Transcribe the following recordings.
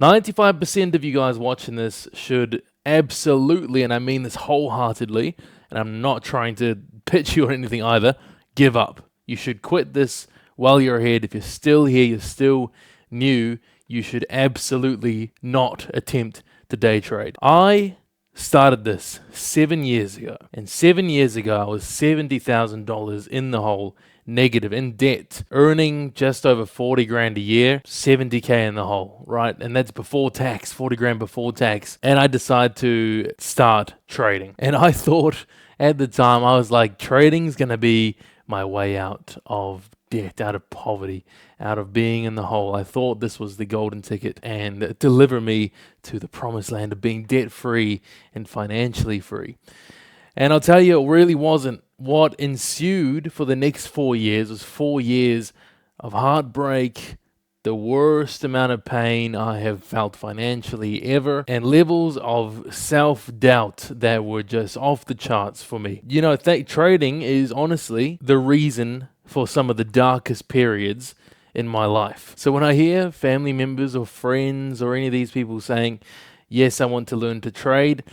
95% of you guys watching this should absolutely, and I mean this wholeheartedly, and I'm not trying to pitch you or anything either, give up. You should quit this while you're ahead. If you're still here, you're still new, you should absolutely not attempt to day trade. I started this 7 years ago, and 7 years ago I was $70,000 in the hole, negative, in debt, earning just over 40 grand a year, 70K in the hole, right? And that's before tax, 40 grand before tax. And I decided to start trading. And I thought at the time, I was like, trading's going to be my way out of debt, out of poverty, out of being in the hole. I thought this was the golden ticket and deliver me to the promised land of being debt-free and financially free. And I'll tell you, it really wasn't. What ensued for the next 4 years was 4 years of heartbreak, the worst amount of pain I have felt financially ever, and levels of self-doubt that were just off the charts for me. You know, trading is honestly the reason for some of the darkest periods in my life. So when I hear family members or friends or any of these people saying, yes, I want to learn to trade,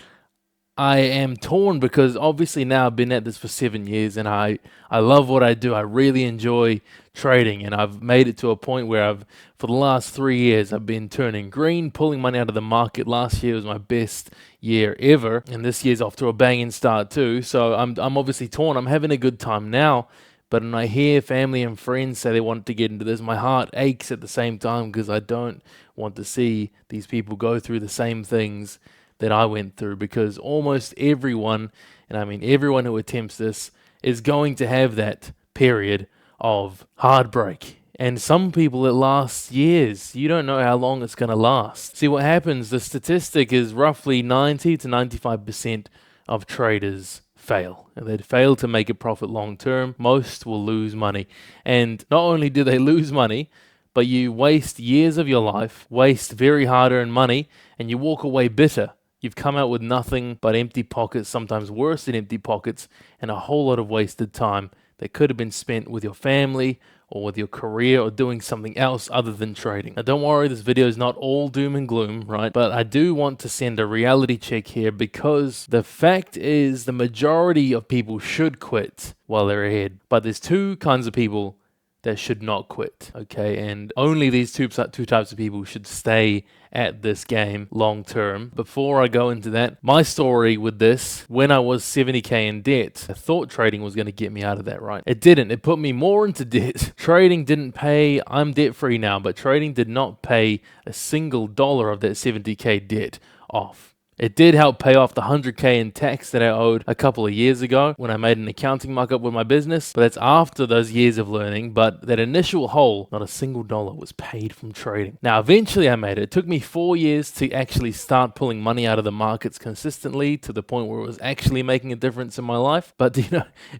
I am torn because obviously now I've been at this for 7 years and I love what I do. I really enjoy trading, and I've made it to a point where for the last 3 years, I've been turning green, pulling money out of the market. Last year was my best year ever, and this year's off to a banging start too. So I'm obviously torn. I'm having a good time now, but when I hear family and friends say they want to get into this, my heart aches at the same time because I don't want to see these people go through the same things that I went through, because almost everyone, and I mean everyone who attempts this, is going to have that period of heartbreak. And some people, it lasts years. You don't know how long it's going to last. See what happens, the statistic is roughly 90 to 95% of traders fail. And they fail to make a profit long term. Most will lose money. And not only do they lose money, but you waste years of your life, waste very hard-earned money, and you walk away bitter. You've come out with nothing but empty pockets, sometimes worse than empty pockets, and a whole lot of wasted time that could have been spent with your family or with your career or doing something else other than trading. Now, don't worry, this video is not all doom and gloom, right? But I do want to send a reality check here, because the fact is the majority of people should quit while they're ahead. But there's two kinds of people that should not quit, okay? And only these two types of people should stay at this game long term. Before I go into that, my story with this, when I was 70K in debt, I thought trading was going to get me out of that, right? It didn't. It put me more into debt. Trading didn't pay. I'm debt free now, but trading did not pay a single dollar of that 70K debt off. It did help pay off the 100K in tax that I owed a couple of years ago when I made an accounting muck-up with my business, but that's after those years of learning. But that initial hole, not a single dollar was paid from trading. Now, eventually I made it. It took me 4 years to actually start pulling money out of the markets consistently to the point where it was actually making a difference in my life. But,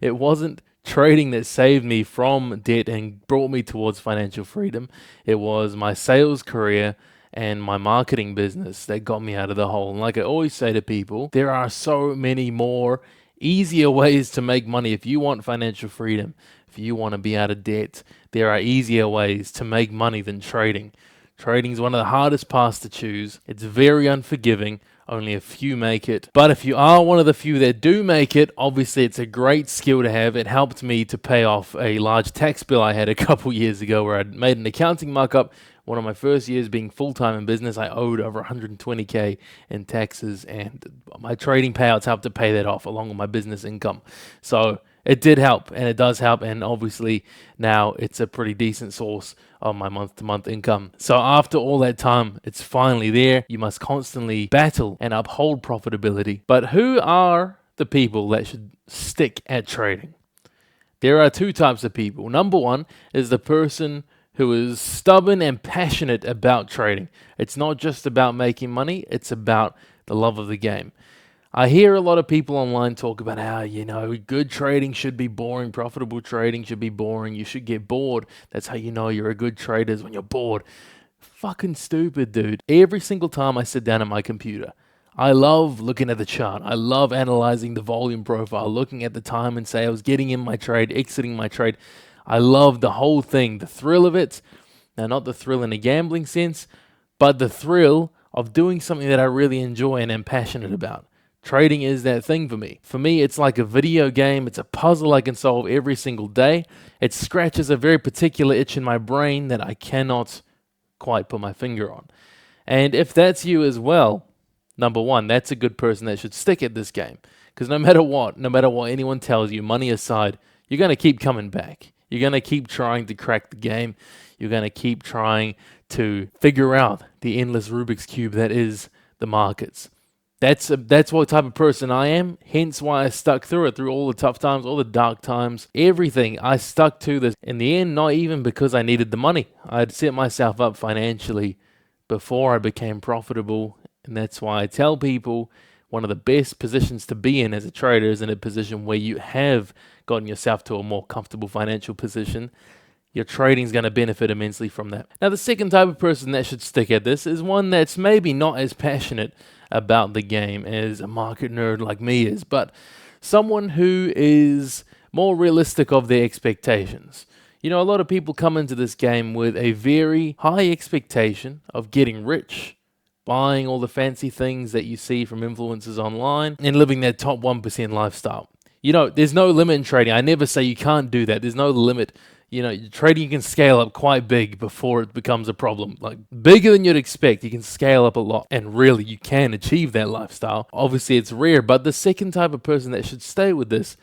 it wasn't trading that saved me from debt and brought me towards financial freedom. It was my sales career and my marketing business that got me out of the hole. And like I always say to people, there are so many more easier ways to make money. If you want financial freedom, if you want to be out of debt, there are easier ways to make money than trading. Trading is one of the hardest paths to choose. It's very unforgiving. Only a few make it. But if you are one of the few that do make it, obviously it's a great skill to have. It helped me to pay off a large tax bill I had a couple years ago where I'd made an accounting markup. One of my first years being full-time in business, I owed over 120K in taxes, and my trading payouts helped to pay that off along with my business income. So it did help, and it does help, and obviously now it's a pretty decent source of my month-to-month income. So after all that time, it's finally there. You must constantly battle and uphold profitability. But who are the people that should stick at trading? There are two types of people. Number one is the person who is stubborn and passionate about trading. It's not just about making money, it's about the love of the game. I hear a lot of people online talk about how, good trading should be boring, profitable trading should be boring, you should get bored. That's how you know you're a good trader, is when you're bored. Fucking stupid, dude. Every single time I sit down at my computer, I love looking at the chart. I love analyzing the volume profile, looking at the time and sales, getting in my trade, exiting my trade. I love the whole thing, the thrill of it. Now, not the thrill in a gambling sense, but the thrill of doing something that I really enjoy and am passionate about. Trading is that thing for me. For me, it's like a video game. It's a puzzle I can solve every single day. It scratches a very particular itch in my brain that I cannot quite put my finger on. And if that's you as well, number one, that's a good person that should stick at this game. Because no matter what anyone tells you, money aside, you're going to keep coming back. You're going to keep trying to crack the game. You're going to keep trying to figure out the endless Rubik's Cube that is the markets. That's what type of person I am, hence why I stuck through it, through all the tough times, all the dark times, everything. I stuck to this. In the end, not even because I needed the money. I'd set myself up financially before I became profitable, and that's why I tell people one of the best positions to be in as a trader is in a position where you have gotten yourself to a more comfortable financial position. Your trading is going to benefit immensely from that. Now, the second type of person that should stick at this is one that's maybe not as passionate about the game as a market nerd like me is, but someone who is more realistic of their expectations. You know, a lot of people come into this game with a very high expectation of getting rich, buying all the fancy things that you see from influencers online, and living that top 1% lifestyle. You know, there's no limit in trading. I never say you can't do that. There's no limit. You know, trading, you can scale up quite big before it becomes a problem. Like, bigger than you'd expect. You can scale up a lot. And really, you can achieve that lifestyle. Obviously, it's rare. But the second type of person that should stay with this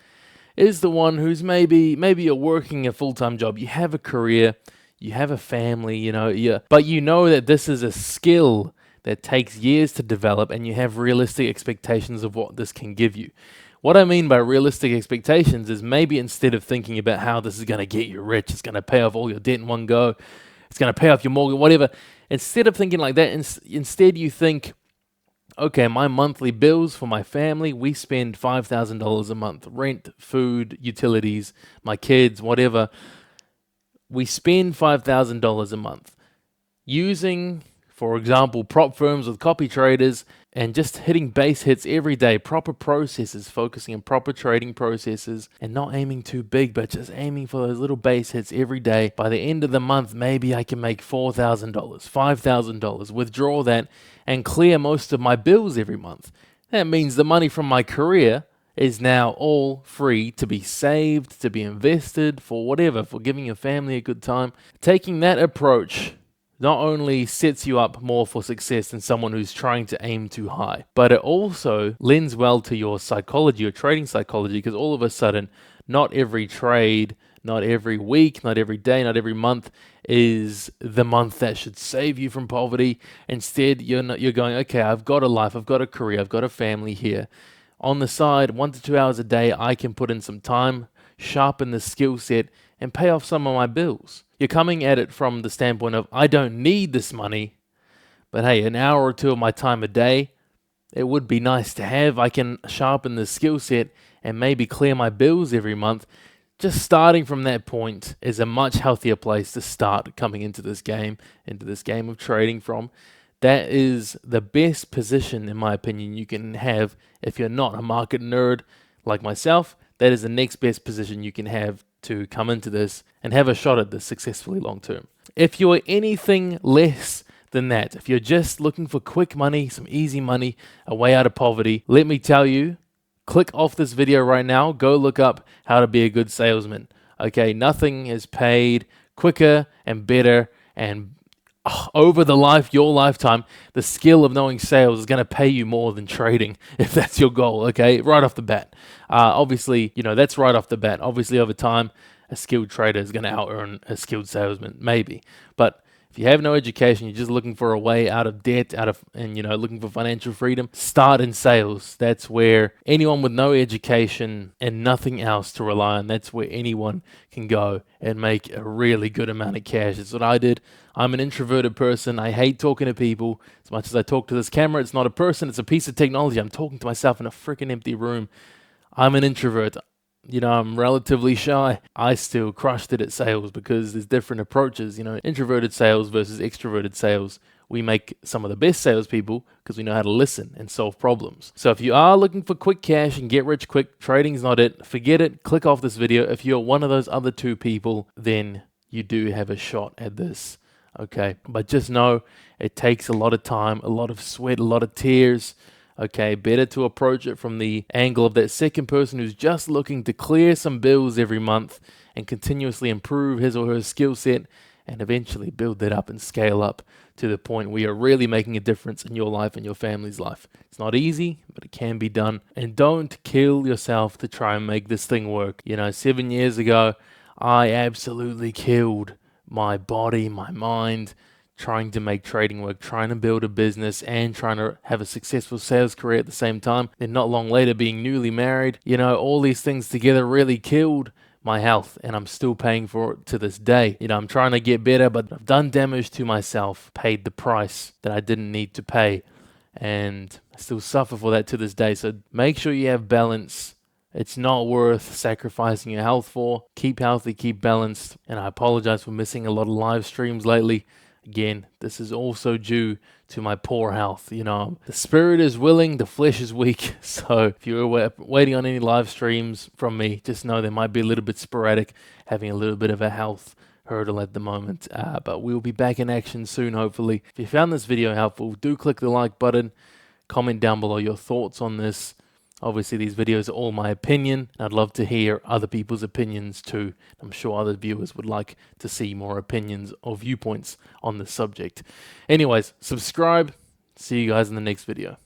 is the one who's maybe you're working a full-time job. You have a career. You have a family, you know. But you know that this is a skill that takes years to develop. And you have realistic expectations of what this can give you. What I mean by realistic expectations is maybe instead of thinking about how this is going to get you rich, it's going to pay off all your debt in one go, it's going to pay off your mortgage, whatever. Instead of thinking like that, instead you think, okay, my monthly bills for my family, we spend $5,000 a month. Rent, food, utilities, my kids, whatever. We spend $5,000 a month. Using, for example, prop firms with copy traders, and just hitting base hits every day, proper processes, focusing on proper trading processes, and not aiming too big, but just aiming for those little base hits every day. By the end of the month, maybe I can make $4,000, $5,000, withdraw that, and clear most of my bills every month. That means the money from my career is now all free to be saved, to be invested, for whatever, for giving your family a good time. Taking that approach not only sets you up more for success than someone who's trying to aim too high, but it also lends well to your psychology, your trading psychology, because all of a sudden, not every trade, not every week, not every day, not every month is the month that should save you from poverty. Instead, you're going, okay, I've got a life, I've got a career, I've got a family here. On the side, 1 to 2 hours a day, I can put in some time, sharpen the skill set, and pay off some of my bills. You're coming at it from the standpoint of, I don't need this money, but hey, an hour or two of my time a day, it would be nice to have. I can sharpen the skill set and maybe clear my bills every month. Just starting from that point is a much healthier place to start coming into this game of trading from. That is the best position, in my opinion, you can have if you're not a market nerd like myself. That is the next best position you can have to come into this and have a shot at this successfully long term. If you're anything less than that, if you're just looking for quick money, some easy money, a way out of poverty, let me tell you, click off this video right now, go look up how to be a good salesman. Okay, nothing is paid quicker and better and over your lifetime, the skill of knowing sales is going to pay you more than trading if that's your goal, okay? Right off the bat. Obviously, that's right off the bat. Obviously, over time, a skilled trader is going to out-earn a skilled salesman, maybe. But if you have no education, you're just looking for a way out of debt, looking for financial freedom, start in sales. That's where anyone with no education and nothing else to rely on, that's where anyone can go and make a really good amount of cash. It's what I did. I'm an introverted person. I hate talking to people. As much as I talk to this camera, it's not a person, it's a piece of technology. I'm talking to myself in a freaking empty room. I'm an introvert. I'm relatively shy. I still crushed it at sales because there's different approaches. Introverted sales versus extroverted sales. We make some of the best salespeople because we know how to listen and solve problems. So if you are looking for quick cash and get rich quick, trading's not it. Forget it. Click off this video. If you're one of those other two people, then you do have a shot at this. Okay, but just know it takes a lot of time, a lot of sweat, a lot of tears. Okay, better to approach it from the angle of that second person who's just looking to clear some bills every month and continuously improve his or her skill set and eventually build that up and scale up to the point where you're really making a difference in your life and your family's life. It's not easy, but it can be done. And don't kill yourself to try and make this thing work. 7 years ago, I absolutely killed my body, my mind, trying to make trading work, trying to build a business, and trying to have a successful sales career at the same time. Then not long later, being newly married, all these things together really killed my health, and I'm still paying for it to this day. I'm trying to get better, but I've done damage to myself, paid the price that I didn't need to pay, and I still suffer for that to this day. So make sure you have balance. It's not worth sacrificing your health for. Keep healthy, keep balanced. And I apologize for missing a lot of live streams lately. Again, this is also due to my poor health. The spirit is willing, the flesh is weak. So if you're waiting on any live streams from me, just know they might be a little bit sporadic, having a little bit of a health hurdle at the moment. But we'll be back in action soon, hopefully. If you found this video helpful, do click the like button. Comment down below your thoughts on this. Obviously, these videos are all my opinion. I'd love to hear other people's opinions too. I'm sure other viewers would like to see more opinions or viewpoints on this subject. Anyways, subscribe. See you guys in the next video.